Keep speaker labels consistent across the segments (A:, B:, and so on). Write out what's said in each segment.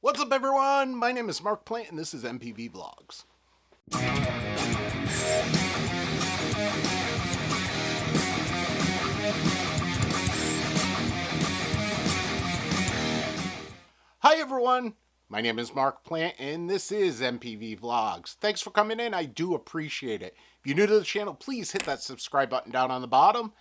A: What's up, everyone? My name is MarkPlante, and this is MPV Vlogs. Hi, everyone. My name is MarkPlante, and this is MPV Vlogs. Thanks for coming in. I do appreciate it. If you're new to the channel, please hit that subscribe button down on the bottom.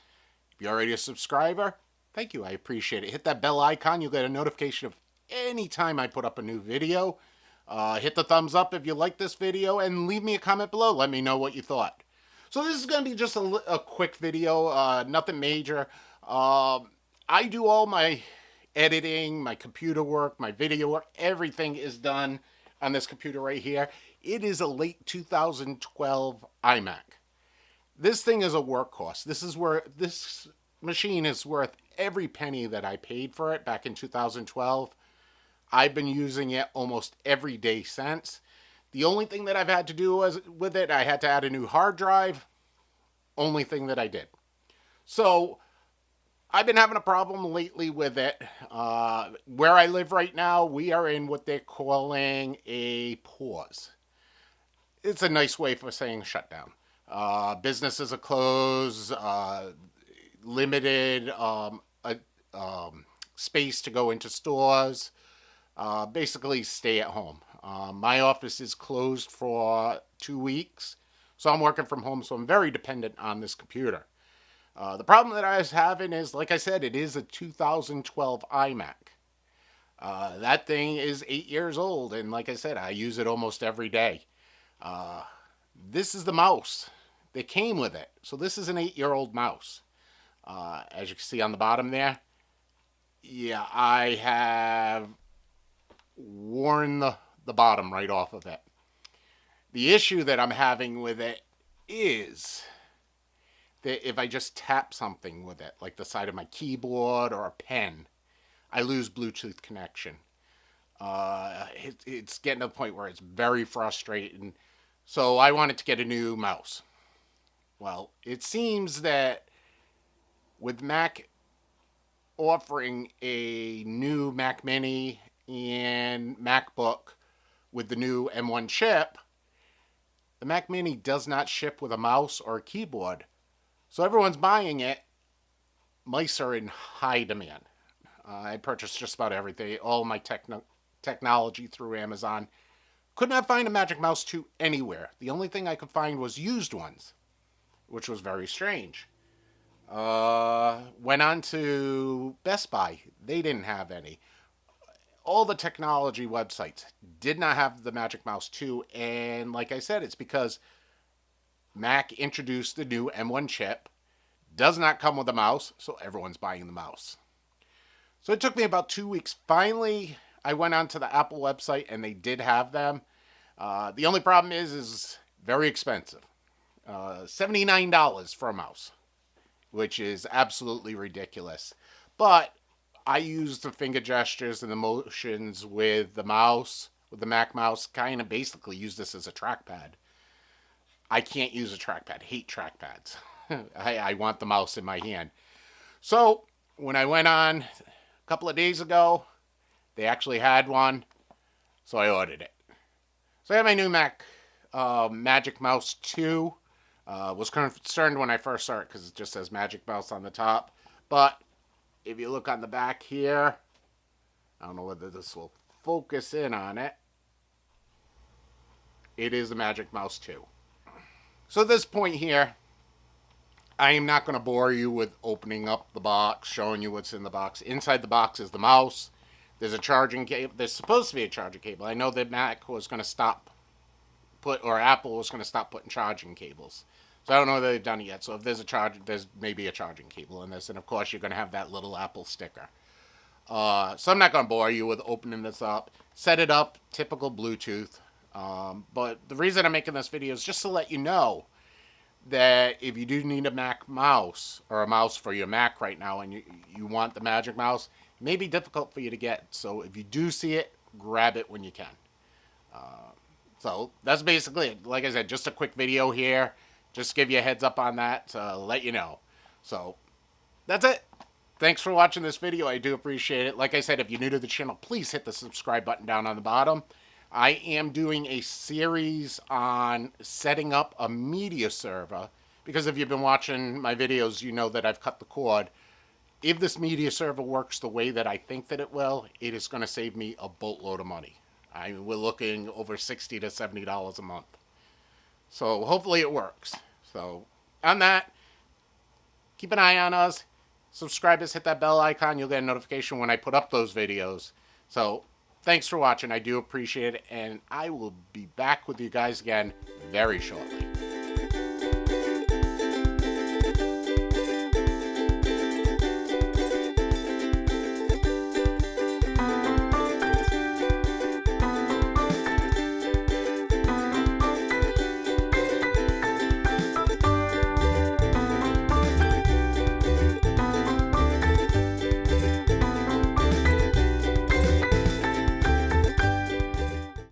A: If you're already a subscriber, thank you. I appreciate it. Hit that bell icon. You'll get a notification of any time I put up a new video. Hit the thumbs up if you like this video, and leave me a comment below. Let me know what you thought. So this is going to be just a quick video, nothing major. I do all my editing, my computer work, my video work. Everything is done on this computer right here. It is a late 2012 iMac. This thing is a workhorse. This machine is worth every penny that I paid for it back in 2012. I've been using it almost every day since. The only thing that I've had to do with it, I had to add a new hard drive. Only thing that I did. So I've been having a problem lately with it. Where I live right now, we are in what they're calling a pause. It's a nice way for saying shutdown. Businesses are closed, limited space to go into stores. Basically stay at home. My office is closed for 2 weeks, so I'm working from home, so I'm very dependent on this computer. The problem that I was having is, like I said, it is a 2012 iMac. That thing is 8 years old, and like I said, I use it almost every day. This is the mouse that came with it. So this is an 8-year-old mouse. As you can see on the bottom there, yeah, I have worn the bottom right off of it. The issue that I'm having with it is that if I just tap something with it, like the side of my keyboard or a pen, I lose Bluetooth connection. It's getting to the point where it's very frustrating. So I wanted to get a new mouse. Well, it seems that with Mac offering a new Mac Mini and MacBook with the new M1 chip, the Mac Mini does not ship with a mouse or a keyboard. So everyone's buying it. Mice are in high demand. I purchased just about everything, all my technology through Amazon. Could not find a Magic Mouse 2 anywhere. The only thing I could find was used ones, which was very strange. Went on to Best Buy. They didn't have any. All the technology websites did not have the Magic Mouse 2, and like I said, it's because Mac introduced the new M1 chip, does not come with a mouse, so everyone's buying the mouse. So it took me about 2 weeks. Finally, I went onto the Apple website, and they did have them. The only problem is very expensive. $79 for a mouse, which is absolutely ridiculous. But I use the finger gestures and the motions with the mouse, with the Mac mouse, kind of basically use this as a trackpad. I can't use a trackpad. Hate trackpads. I want the mouse in my hand. So when I went on a couple of days ago, they actually had one, so I ordered it. So I have my new Mac Magic Mouse 2. Was concerned when I first saw it because it just says Magic Mouse on the top. But if you look on the back here, I don't know whether this will focus in on it. It is the Magic Mouse 2. So at this point here, I am not going to bore you with opening up the box, showing you what's in the box. Inside the box is the mouse. There's a charging cable. There's supposed to be a charging cable. I know that Mac was going to Apple was going to stop putting charging cables. So I don't know whether they've done it yet. So if there's there's maybe a charging cable in this. And of course, you're going to have that little Apple sticker. So I'm not going to bore you with opening this up. Set it up, typical Bluetooth. But the reason I'm making this video is just to let you know that if you do need a Mac mouse or a mouse for your Mac right now and you want the Magic Mouse, it may be difficult for you to get. So if you do see it, grab it when you can. So that's basically it. Like I said, just a quick video here. Just give you a heads up on that to let you know. So that's it. Thanks for watching this video. I do appreciate it. Like I said, if you're new to the channel, please hit the subscribe button down on the bottom. I am doing a series on setting up a media server because if you've been watching my videos, you know that I've cut the cord. If this media server works the way that I think that it will, it is going to save me a boatload of money. We're looking over $60 to $70 a month. So hopefully it works. So on that, keep an eye on us. Subscribe us, hit that bell icon. You'll get a notification when I put up those videos. So thanks for watching. I do appreciate it. And I will be back with you guys again very shortly.